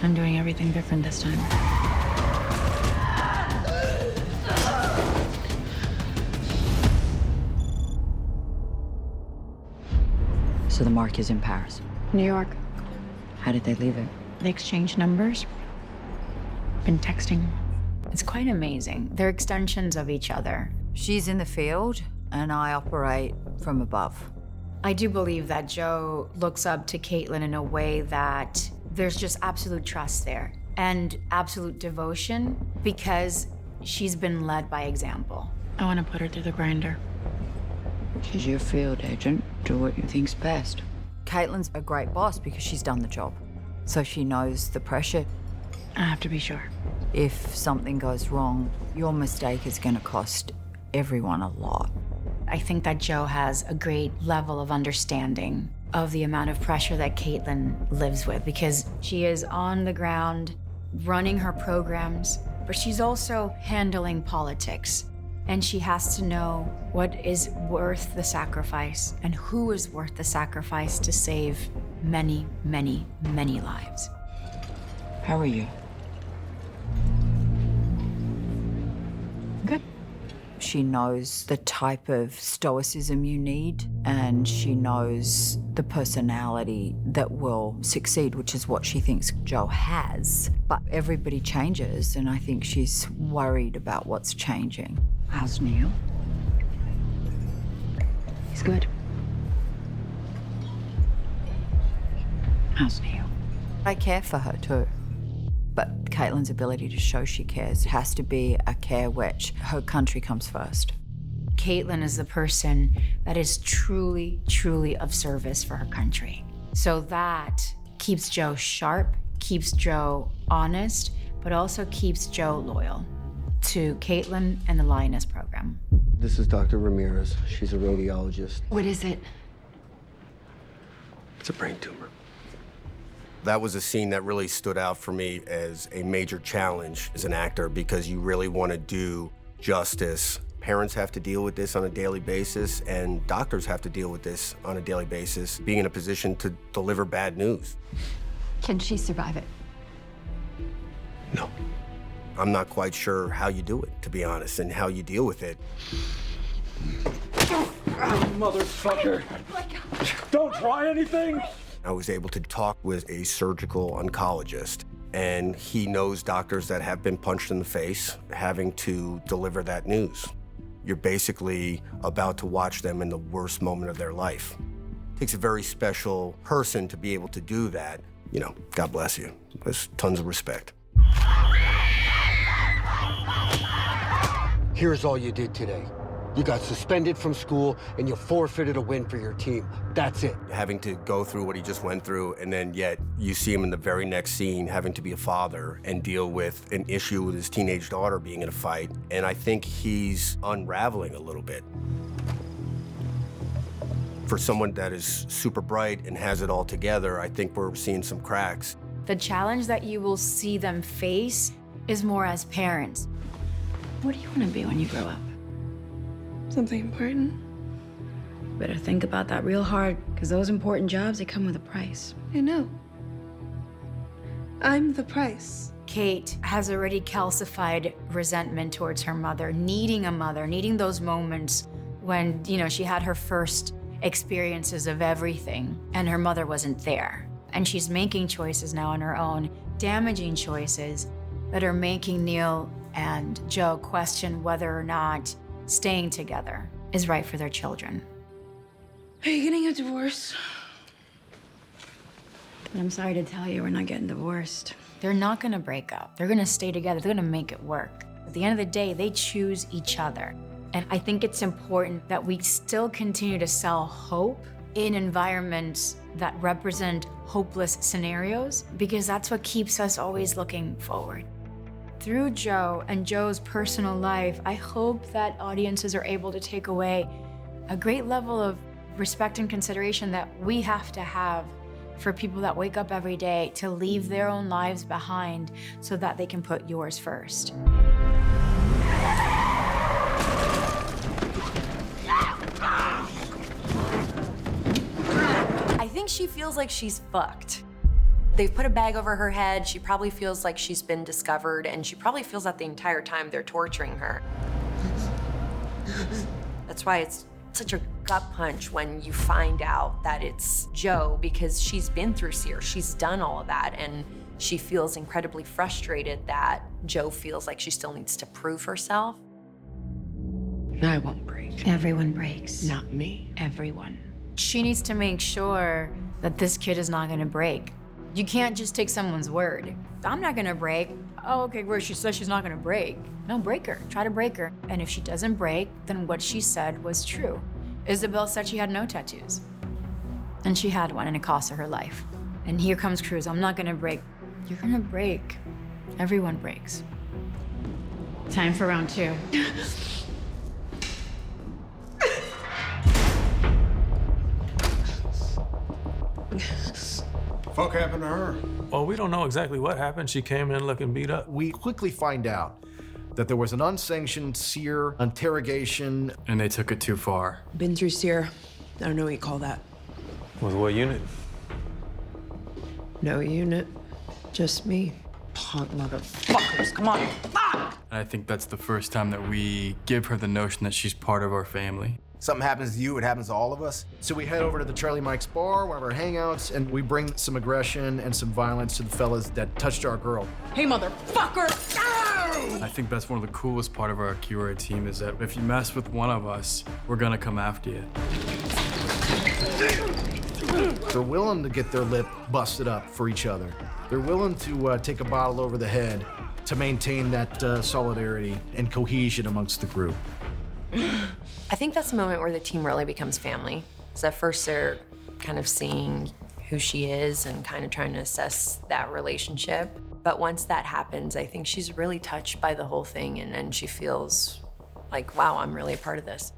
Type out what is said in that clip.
I'm doing everything different this time. So the mark is in Paris. New York. How did they leave it? They exchanged numbers. Been texting. It's quite amazing. They're extensions of each other. She's in the field, and I operate from above. I do believe that Joe looks up to Caitlin in a way that there's just absolute trust there and absolute devotion because she's been led by example. I want to put her through the grinder. She's your field agent. Do what you think's best. Caitlin's a great boss because she's done the job. So she knows the pressure. I have to be sure. If something goes wrong, your mistake is going to cost everyone a lot. I think that Joe has a great level of understanding of the amount of pressure that Caitlin lives with because she is on the ground running her programs, but she's also handling politics. And she has to know what is worth the sacrifice and who is worth the sacrifice to save many, many, many lives. How are you? Good. She knows the type of stoicism you need, and she knows the personality that will succeed, which is what she thinks Joe has. But everybody changes, and I think she's worried about what's changing. How's Neal? He's good. How's Neal? I care for her too. But Caitlin's ability to show she cares has to be a care which her country comes first. Caitlin is the person that is truly, truly of service for her country. So that keeps Joe sharp, keeps Joe honest, but also keeps Joe loyal to Caitlin and the Lioness program. This is Dr. Ramirez. She's a radiologist. What is it? It's a brain tumor. That was a scene that really stood out for me as a major challenge as an actor because you really want to do justice. Parents have to deal with this on a daily basis, and doctors have to deal with this on a daily basis, being in a position to deliver bad news. Can she survive it? No. I'm not quite sure how you do it, to be honest, and how you deal with it. Motherfucker! Don't try anything! I was able to talk with a surgical oncologist, and he knows doctors that have been punched in the face having to deliver that news. You're basically about to watch them in the worst moment of their life. It takes a very special person to be able to do that. You know, God bless you. There's tons of respect. Here's all you did today. You got suspended from school, and you forfeited a win for your team. That's it. Having to go through what he just went through, and then yet you see him in the very next scene having to be a father and deal with an issue with his teenage daughter being in a fight. And I think he's unraveling a little bit. For someone that is super bright and has it all together, I think we're seeing some cracks. The challenge that you will see them face is more as parents. What do you want to be when you grow up? Something important? Better think about that real hard, because those important jobs, they come with a price. I know. I'm the price. Kate has already calcified resentment towards her mother, needing those moments when, you know, she had her first experiences of everything and her mother wasn't there. And she's making choices now on her own, damaging choices that are making Neal and Joe question whether or not staying together is right for their children. Are you getting a divorce? I'm sorry to tell you, we're not getting divorced. They're not gonna break up. They're gonna stay together. They're gonna make it work. At the end of the day, they choose each other. And I think it's important that we still continue to sell hope in environments that represent hopeless scenarios, because that's what keeps us always looking forward. Through Joe and Joe's personal life, I hope that audiences are able to take away a great level of respect and consideration that we have to have for people that wake up every day to leave their own lives behind so that they can put yours first. I think she feels like she's fucked. They've put a bag over her head. She probably feels like she's been discovered, and she probably feels that the entire time they're torturing her. That's why it's such a gut punch when you find out that it's Joe, because she's been through SEER. She's done all of that, and she feels incredibly frustrated that Joe feels like she still needs to prove herself. I won't break. Everyone breaks. Not me. Everyone. She needs to make sure that this kid is not gonna break. You can't just take someone's word. I'm not gonna break. Oh, okay, where she says she's not gonna break. No, break her. Try to break her. And if she doesn't break, then what she said was true. Isabel said she had no tattoos. And she had one, and it cost her life. And here comes Cruz. I'm not gonna break. You're gonna break. Everyone breaks. Time for round 2. Fuck happened to her? Well, we don't know exactly what happened. She came in looking beat up. We quickly find out that there was an unsanctioned SEER interrogation. And they took it too far. Been through SEER. I don't know what you call that. With what unit? No unit. Just me. Punk motherfuckers. Come on. Fuck! And I think that's the first time that we give her the notion that she's part of our family. Something happens to you, it happens to all of us. So we head over to the Charlie Mike's bar, one of our hangouts, and we bring some aggression and some violence to the fellas that touched our girl. Hey, motherfucker! I think that's one of the coolest part of our QA team is that if you mess with one of us, we're gonna come after you. They're willing to get their lip busted up for each other. They're willing to take a bottle over the head to maintain that solidarity and cohesion amongst the group. I think that's the moment where the team really becomes family. So at first they're kind of seeing who she is and kind of trying to assess that relationship. But once that happens, I think she's really touched by the whole thing, and she feels like, wow, I'm really a part of this.